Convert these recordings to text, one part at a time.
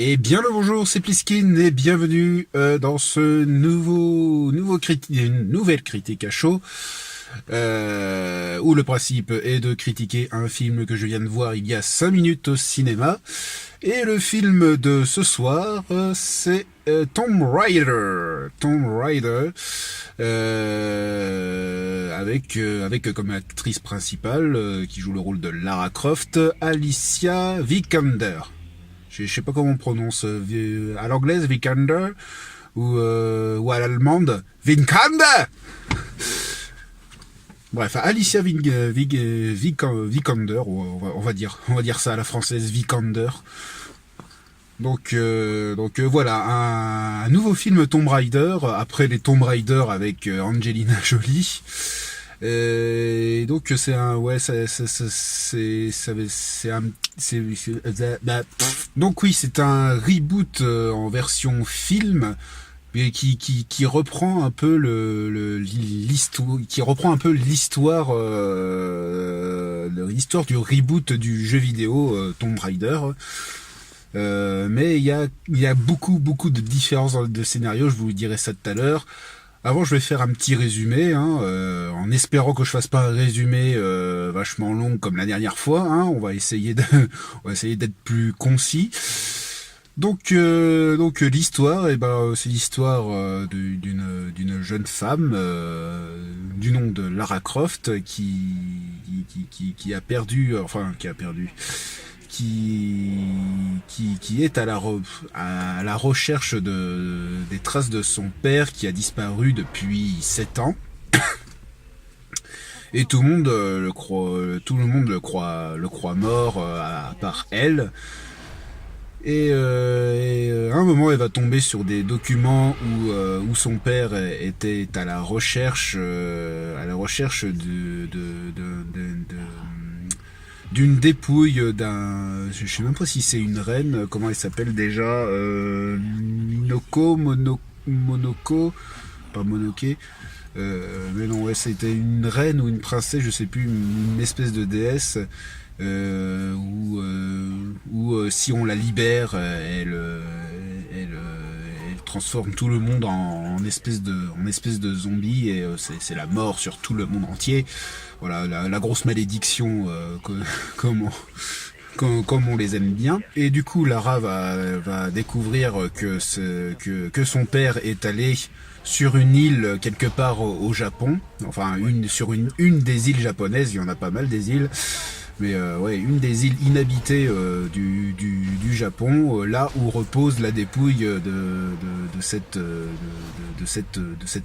Et bien le bonjour, c'est Pliskin et bienvenue dans ce une nouvelle critique à chaud, où le principe est de critiquer un film que je viens de voir il y a 5 minutes au cinéma. Et le film de ce soir, c'est Tomb Raider. Tomb Raider, avec comme actrice principale, qui joue le rôle de Lara Croft, Alicia Vikander. Je sais pas comment on prononce, à l'anglaise Vikander ou à l'allemande Vikander. Bref, Alicia Vikander, on va dire ça à la française, Vikander. Donc voilà, un nouveau film Tomb Raider après les Tomb Raider avec Angelina Jolie. Et donc c'est un donc oui, c'est un reboot en version film, mais qui reprend un peu l'histoire l'histoire du reboot du jeu vidéo Tomb Raider. Mais il y a beaucoup de différences de scénario, je vous dirai ça tout à l'heure. Avant, je vais faire un petit résumé, en espérant que je fasse pas un résumé vachement long comme la dernière fois. On va essayer d'être plus concis. Donc l'histoire, c'est l'histoire d'une jeune femme du nom de Lara Croft qui a perdu, qui est à la recherche des traces de son père qui a disparu depuis 7 ans. Et tout le monde le croit mort, à part elle. Et à un moment, elle va tomber sur des documents où son père était à la recherche d'une dépouille je sais même pas si c'est une reine, comment elle s'appelle déjà, Monoko, pas Monoké, mais non, ouais, c'était une reine ou une princesse, je sais plus, une espèce de déesse, où si on la libère, elle transforme tout le monde en espèce de zombie, et c'est la mort sur tout le monde entier. Voilà, la grosse malédiction, comme on les aime bien. Et du coup, Lara va découvrir que son père est allé sur une île quelque part au Japon, enfin sur une des îles japonaises. Il y en a pas mal des îles, mais une des îles inhabitées du Japon, là où repose la dépouille de cette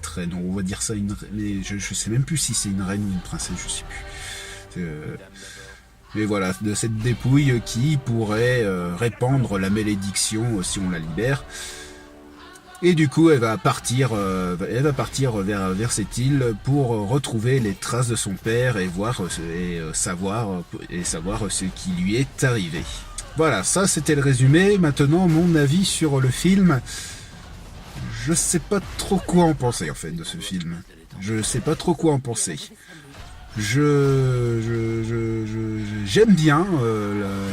reine. On va dire ça mais je sais même plus si c'est une reine ou une princesse, je sais plus. Mais voilà, de cette dépouille qui pourrait répandre la malédiction si on la libère. Et du coup, elle va partir vers cette île pour retrouver les traces de son père et savoir ce qui lui est arrivé. Voilà, ça c'était le résumé. Maintenant, mon avis sur le film. Je sais pas trop quoi en penser en fait de ce film. Je sais pas trop quoi en penser. J'aime bien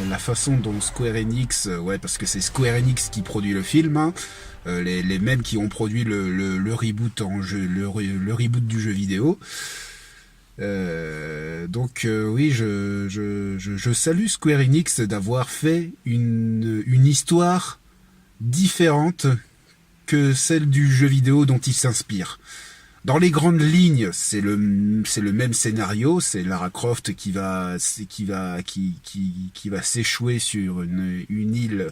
la façon dont Square Enix, parce que c'est Square Enix qui produit le film, les mêmes qui ont produit le reboot le reboot du jeu vidéo. Oui, je salue Square Enix d'avoir fait une histoire différente que celle du jeu vidéo dont il s'inspire. Dans les grandes lignes, c'est le même scénario, c'est Lara Croft qui va s'échouer sur une île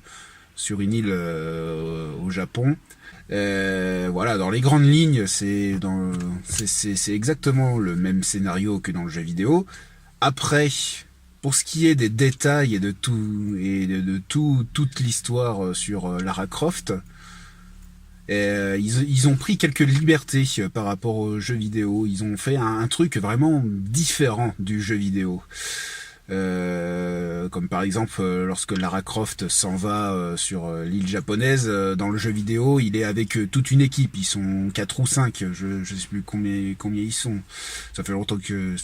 au Japon. Voilà, dans les grandes lignes, c'est exactement le même scénario que dans le jeu vidéo. Après, pour ce qui est des détails et de toute l'histoire sur Lara Croft, ils ont pris quelques libertés par rapport au jeu vidéo. Ils ont fait un truc vraiment différent du jeu vidéo. Comme par exemple lorsque Lara Croft s'en va sur l'île japonaise, dans le jeu vidéo, il est avec toute une équipe. Ils sont 4 ou 5, je sais plus combien ils sont. Ça fait longtemps que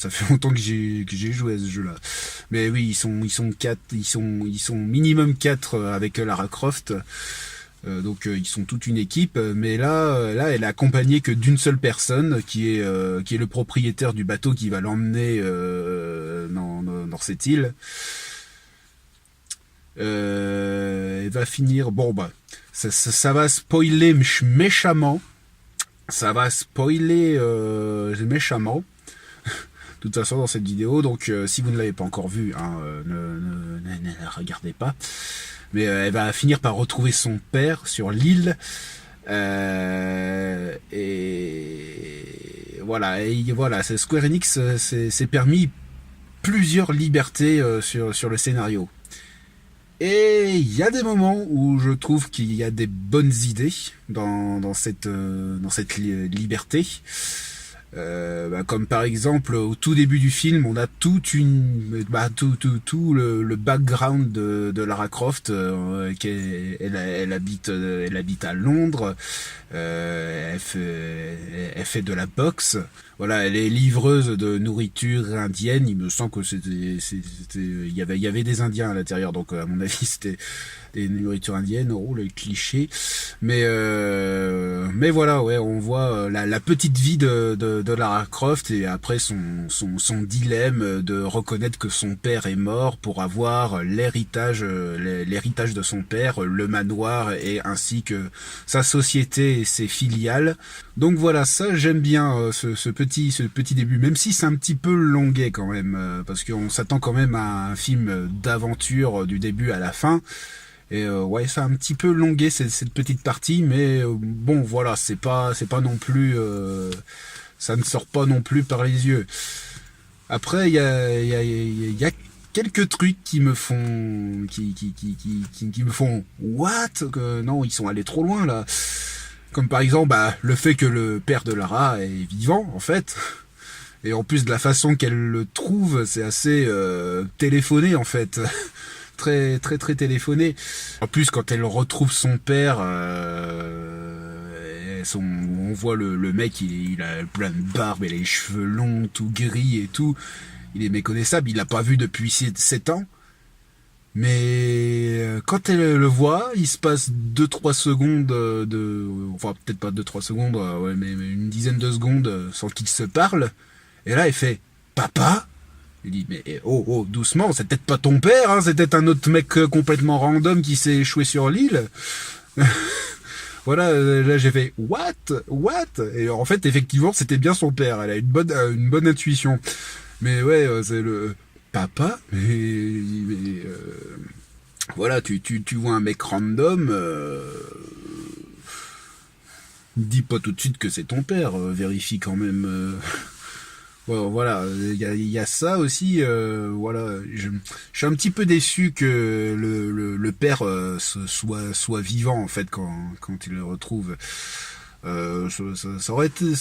j'ai joué à ce jeu-là. Mais oui, ils sont 4, ils sont minimum 4 avec Lara Croft. Donc ils sont toute une équipe, mais là elle est accompagnée que d'une seule personne qui est le propriétaire du bateau qui va l'emmener dans cette île. Elle va finir, bon bah ça va spoiler méchamment, ça va spoiler méchamment de toute façon dans cette vidéo, donc si vous ne l'avez pas encore vu, hein, ne la regardez pas. Mais elle va finir par retrouver son père sur l'île. Et voilà, Square Enix s'est permis plusieurs libertés sur le scénario. Et il y a des moments où je trouve qu'il y a des bonnes idées dans cette liberté. Comme par exemple au tout début du film, on a tout le background de Lara Croft, elle habite à Londres, elle fait de la boxe, voilà, elle est livreuse de nourriture indienne. Il me semble que il y avait des Indiens à l'intérieur, donc à mon avis c'était des nourritures indiennes, le cliché. Mais voilà, ouais, on voit la petite vie de Lara Croft, et après son dilemme de reconnaître que son père est mort pour avoir l'héritage de son père, le manoir, et ainsi que sa société et ses filiales. Donc voilà, ça j'aime bien ce petit début, même si c'est un petit peu longuet quand même, parce qu'on s'attend quand même à un film d'aventure du début à la fin. Et ouais, ça a un petit peu longué cette petite partie, mais bon voilà, c'est pas non plus, ça ne sort pas non plus par les yeux. Après il y a quelques trucs qui me font qui me font what, que non, ils sont allés trop loin là. Comme par exemple le fait que le père de Lara est vivant en fait. Et en plus de la façon qu'elle le trouve, c'est assez téléphoné en fait. Très téléphoné. En plus, quand elle retrouve son père, on voit le mec, il a plein de barbe, il a les cheveux longs, tout gris et tout. Il est méconnaissable, il l'a pas vu depuis 7 ans. Mais quand elle le voit, il se passe 2-3 secondes enfin peut-être pas 2-3 secondes, ouais, mais une dizaine de secondes sans qu'ils se parlent. Et là, elle fait « Papa ?» Il dit « Mais oh, doucement, c'est peut-être pas ton père, hein, c'est peut-être un autre mec complètement random qui s'est échoué sur l'île. » Voilà, là j'ai fait « What ?» Et en fait, effectivement, c'était bien son père. Elle a une bonne intuition. Mais ouais, c'est le papa. Mais voilà, tu vois un mec random. Dis pas tout de suite que c'est ton père. Vérifie quand même. Voilà, il y a ça aussi. Voilà, je suis un petit peu déçu que le père soit vivant en fait quand il le retrouve. Ça aurait été,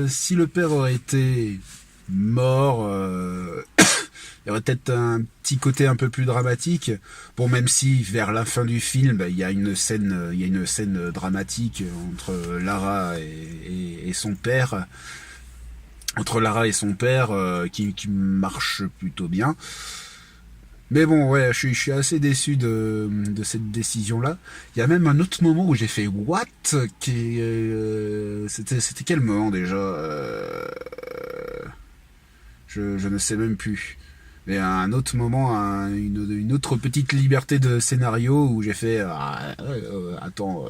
si le père aurait été mort, il y aurait peut-être un petit côté un peu plus dramatique. Bon, même si vers la fin du film, il y a une scène dramatique entre Lara et son père. Entre Lara et son père, qui marche plutôt bien. Mais bon, ouais, je suis assez déçu de cette décision-là. Il y a même un autre moment où j'ai fait what, c'était quel moment déjà, je ne sais même plus. Mais à un autre moment, une autre petite liberté de scénario où j'ai fait attends,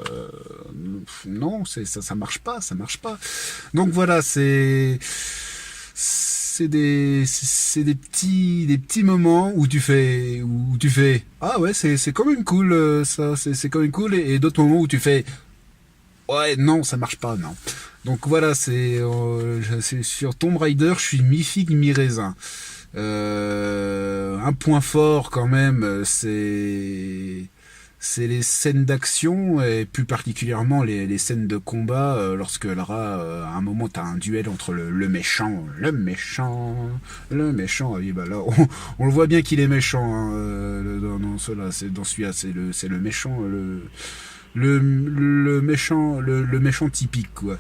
non, ça marche pas. Donc voilà, c'est des petits moments où tu fais ah ouais, c'est quand même cool, ça, c'est quand même cool, et d'autres moments où tu fais ouais, non, ça marche pas, non. Donc voilà, c'est sur Tomb Raider, je suis mi-figue, mi-raisin. Un point fort quand même, c'est c'est les scènes d'action et plus particulièrement les scènes de combat lorsque Lara, à un moment, t'as un duel entre le méchant, le méchant. Et bah là, on le voit bien qu'il est méchant hein, dans cela, dans celui-là, c'est le méchant, le méchant typique quoi.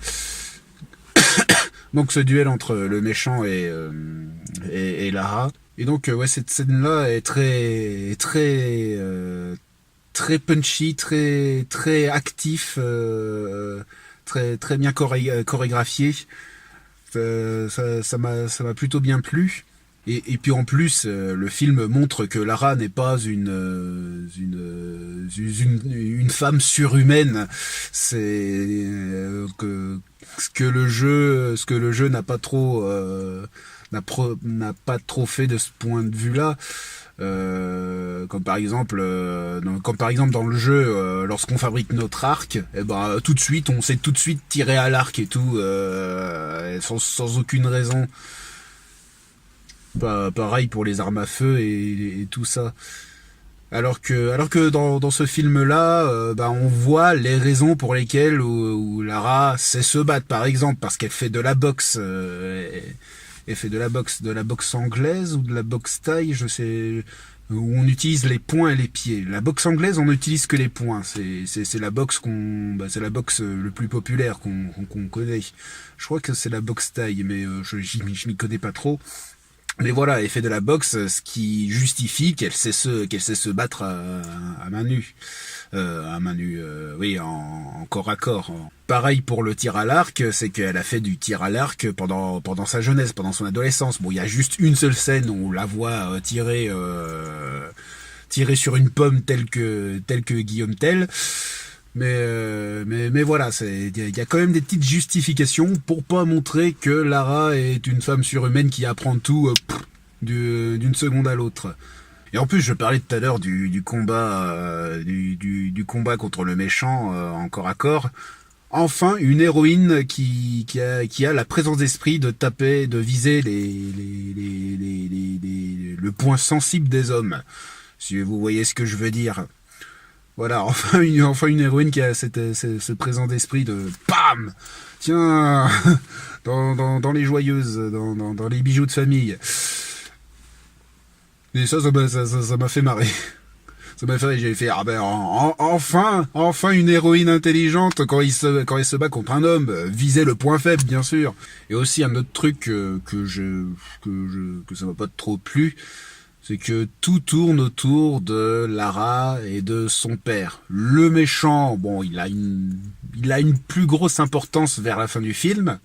Donc ce duel entre le méchant et Lara. Et donc ouais cette scène là est très punchy, très actif, très bien chorégraphié. Ça m'a plutôt bien plu. Et puis en plus, le film montre que Lara n'est pas une femme surhumaine. C'est ce que le jeu n'a pas trop n'a pas trop fait de ce point de vue-là. Comme par exemple dans le jeu lorsqu'on fabrique notre arc et ben tout de suite on sait tout de suite tirer à l'arc et tout sans aucune raison. Pareil pour les armes à feu et tout ça. Alors que dans ce film-là, on voit les raisons pour lesquelles où Lara sait se battre, par exemple, parce qu'elle fait de la boxe. Elle fait de la boxe anglaise ou de la boxe thaï, je sais, où on utilise les poings et les pieds. La boxe anglaise, on n'utilise que les poings. C'est la boxe c'est la boxe le plus populaire qu'on connaît. Je crois que c'est la boxe thaï, mais je m'y connais pas trop. Mais voilà, elle fait de la boxe, ce qui justifie qu'elle sait se battre à main nue. Oui, en corps à corps. Pareil pour le tir à l'arc, c'est qu'elle a fait du tir à l'arc pendant sa jeunesse, pendant son adolescence. Bon, il y a juste une seule scène où on la voit tirer sur une pomme telle que Guillaume Tell. Mais voilà, il y a quand même des petites justifications pour pas montrer que Lara est une femme surhumaine qui apprend tout d'une seconde à l'autre. Et en plus, je parlais tout à l'heure du combat du combat contre le méchant en corps à corps. Enfin, une héroïne qui a la présence d'esprit de taper, de viser le point sensible des hommes. Si vous voyez ce que je veux dire. Voilà, enfin une héroïne qui a ce présent d'esprit de BAM! Tiens, dans les joyeuses, dans les bijoux de famille. Et ça m'a fait marrer. Ça m'a fait, j'ai fait, enfin une héroïne intelligente quand elle se bat contre un homme, viser le point faible, bien sûr. Et aussi un autre truc que ça m'a pas trop plu, c'est que tout tourne autour de Lara et de son père. Le méchant, bon, il a une plus grosse importance vers la fin du film.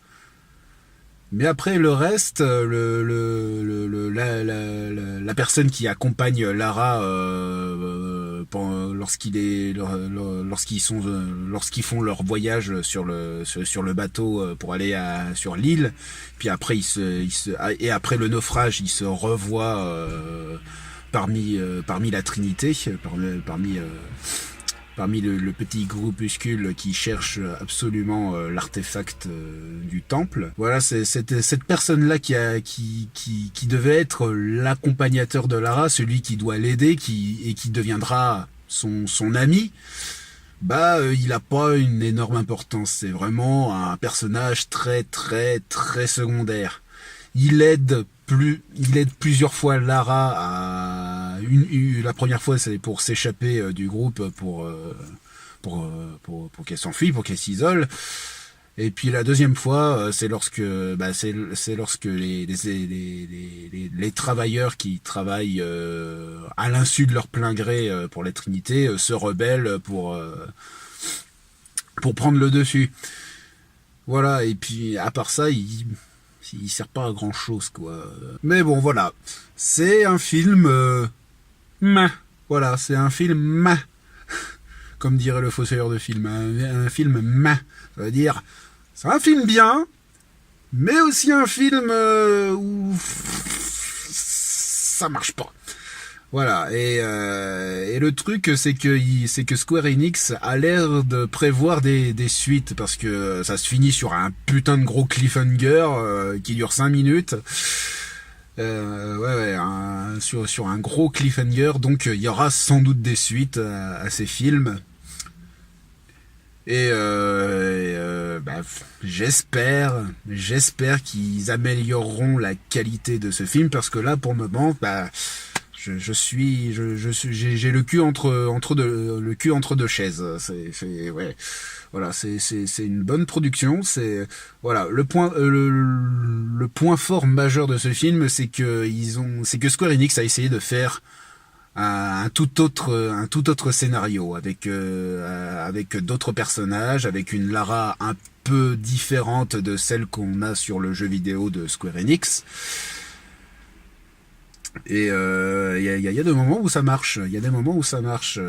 Mais après le reste, la personne qui accompagne Lara lorsqu'ils font leur voyage sur le bateau pour aller sur l'île, puis après après le naufrage, ils se revoient parmi la Trinité, parmi le petit groupuscule qui cherche absolument l'artefact du temple. Voilà, c'est cette personne-là qui devait être l'accompagnateur de Lara, celui qui doit l'aider, et qui deviendra son ami. Il a pas une énorme importance. C'est vraiment un personnage très très très secondaire. Il aide plusieurs fois Lara la première fois c'est pour s'échapper du groupe pour qu'elle s'enfuit, pour qu'elle s'isole. Et puis la deuxième fois c'est lorsque les travailleurs qui travaillent à l'insu de leur plein gré pour la Trinité se rebellent pour prendre le dessus. Voilà, et puis à part ça, il sert pas à grand chose quoi. Mais bon voilà, c'est un film voilà, c'est un film comme dirait le fossoyeur de film, un film ça veut dire c'est un film bien, mais aussi un film où ça marche pas. Voilà, et le truc c'est que Square Enix a l'air de prévoir des suites, parce que ça se finit sur un putain de gros cliffhanger qui dure 5 minutes. sur un gros cliffhanger. Donc il y aura sans doute des suites à ces films. J'espère qu'ils amélioreront la qualité de ce film parce que là, pour le moment, j'ai le cul entre deux chaises. Ouais, voilà, c'est une bonne production. Voilà, le point fort majeur de ce film, c'est que Square Enix a essayé de faire un tout autre scénario avec d'autres personnages, avec une Lara un peu différente de celle qu'on a sur le jeu vidéo de Square Enix. Et y a des moments où ça marche. Il y a des moments où ça marche.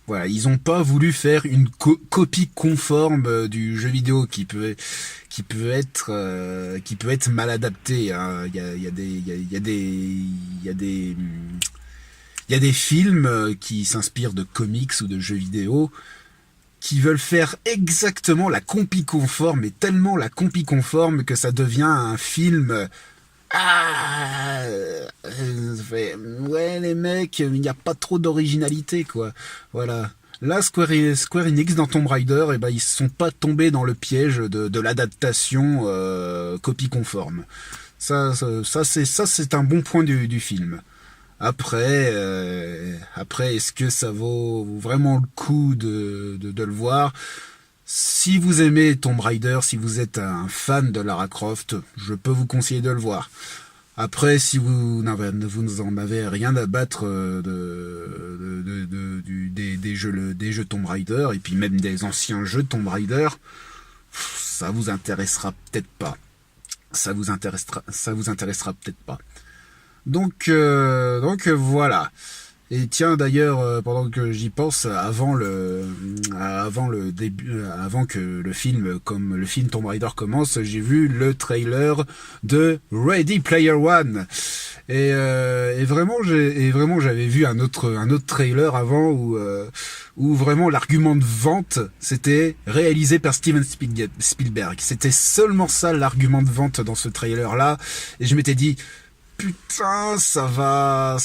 Voilà, ils ont pas voulu faire une copie conforme du jeu vidéo qui peut être mal adapté. Hein. Il y a des films qui s'inspirent de comics ou de jeux vidéo qui veulent faire exactement la copie conforme, mais tellement la copie conforme que ça devient un film. Ouais les mecs, il n'y a pas trop d'originalité quoi. Voilà. Là, Square Enix dans Tomb Raider, ils sont pas tombés dans le piège de l'adaptation copie conforme. Ça c'est un bon point du film. Après, est-ce que ça vaut vraiment le coup de le voir? Si vous aimez Tomb Raider, si vous êtes un fan de Lara Croft, je peux vous conseiller de le voir. Après, si vous n'en avez rien à battre des jeux Tomb Raider, et puis même des anciens jeux Tomb Raider, ça vous intéressera peut-être pas. Ça vous intéressera peut-être pas. Donc voilà. Et tiens d'ailleurs, pendant que j'y pense, avant que le film Tomb Raider commence, j'ai vu le trailer de Ready Player One. Et vraiment j'avais vu un autre trailer avant où vraiment l'argument de vente c'était réalisé par Steven Spielberg. C'était seulement ça l'argument de vente dans ce trailer là. Et je m'étais dit putain, ça va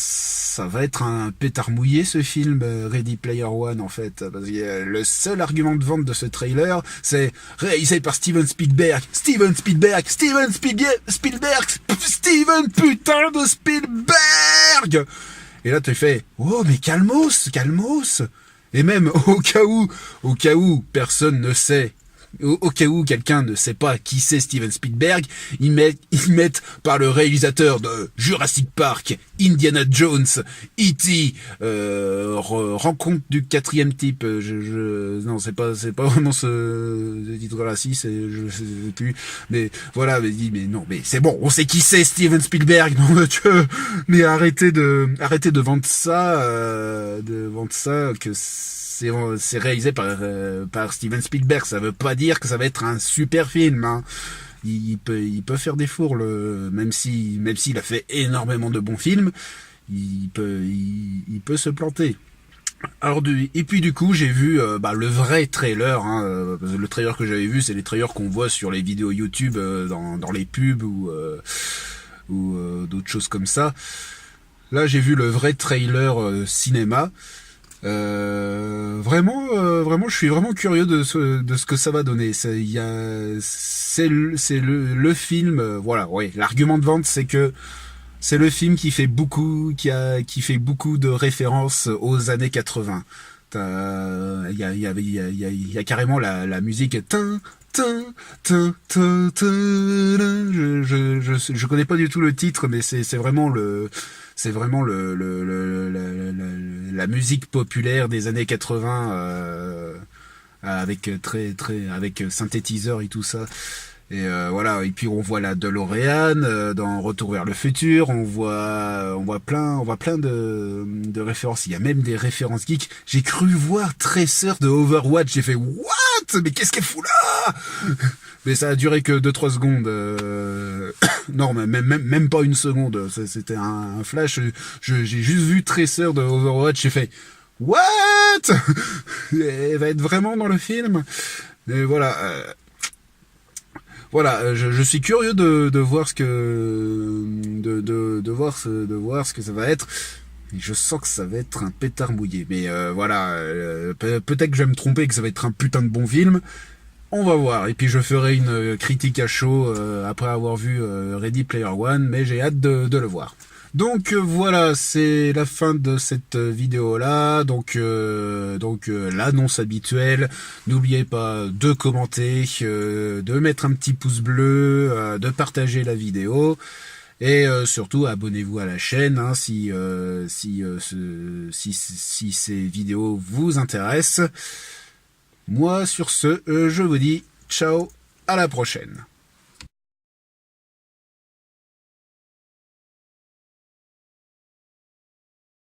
être un pétard mouillé ce film Ready Player One en fait, parce que le seul argument de vente de ce trailer, c'est réalisé par Steven Spielberg, Steven putain de Spielberg. Et là tu fais oh mais calmos. Et même au cas où personne ne sait. Au cas où quelqu'un ne sait pas qui c'est Steven Spielberg, ils mettent par le réalisateur de Jurassic Park, Indiana Jones, E.T., Rencontre du quatrième type. Non, c'est pas vraiment ce titre-là. Si, je sais plus. Mais voilà, mais non, mais c'est bon, on sait qui c'est Steven Spielberg. Non, mais arrêtez de vendre ça, que c'est réalisé par Steven Spielberg. Ça veut pas dire que ça va être un super film. Hein. Il peut faire des fours, même s'il a fait énormément de bons films, il peut se planter. Alors et puis du coup j'ai vu le vrai trailer. Hein, le trailer que j'avais vu, c'est les trailers qu'on voit sur les vidéos YouTube dans les pubs ou d'autres choses comme ça. Là j'ai vu le vrai trailer cinéma. Vraiment, je suis vraiment curieux de ce que ça va donner. C'est le film. Voilà, ouais. L'argument de vente, c'est que c'est le film qui fait beaucoup de références aux années 80. Il y a carrément la musique. Je connais pas du tout le titre, mais c'est vraiment la musique populaire des années 80 avec avec synthétiseur et tout ça. Et voilà, et puis on voit la DeLorean dans Retour vers le futur, on voit plein de références, il y a même des références geeks. J'ai cru voir Tracer de Overwatch, j'ai fait what? Mais qu'est-ce qu'elle fout là? Mais ça a duré que 2-3 secondes. Non, même pas une seconde. C'était un flash. J'ai juste vu Tracer de Overwatch. J'ai fait what? Elle va être vraiment dans le film. Et voilà. Voilà, je suis curieux de voir ce que de voir ce que ça va être. Et je sens que ça va être un pétard mouillé. Mais voilà, peut-être que je vais me tromper et que ça va être un putain de bon film. On va voir. Et puis je ferai une critique à chaud après avoir vu Ready Player One, mais j'ai hâte de le voir. Donc voilà, c'est la fin de cette vidéo là. Donc l'annonce habituelle. N'oubliez pas de commenter, de mettre un petit pouce bleu, de partager la vidéo. Et surtout, abonnez-vous à la chaîne hein, si ces vidéos vous intéressent. Moi, sur ce, je vous dis ciao, à la prochaine.